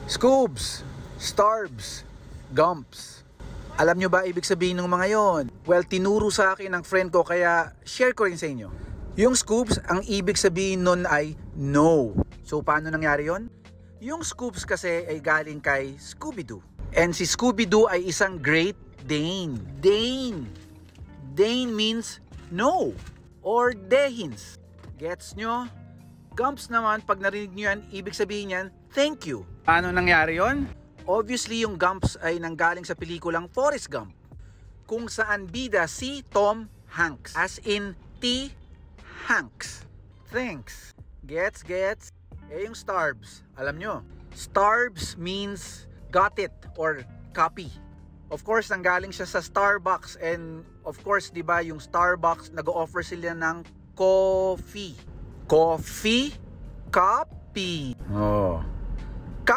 Scoobs, Starbs, Gumps. Alam nyo ba ibig sabihin ng mga yon? Well, tinuro sa akin ng friend ko kaya share ko rin sa inyo. Yung Scoobs, ang ibig sabihin nun ay no. So paano nangyari yon? Yung Scoobs kasi ay galing kay Scooby-Doo. And si Scooby-Doo ay isang Great Dane. Dane means no or Dehins. Gets nyo? Gumps naman, pag narinig nyo yan, ibig sabihin yan, thank you. Paano nangyari yon? Obviously, yung Gumps ay nanggaling sa pelikulang Forrest Gump, kung saan bida si Tom Hanks. As in, T. Hanks. Thanks. Gets? Eh yung Starbs, alam nyo, Starbs means got it or copy. Of course, nanggaling siya sa Starbucks and of course, di ba, yung Starbucks nag-offer sila ng coffee. Coffee, copy. Oh.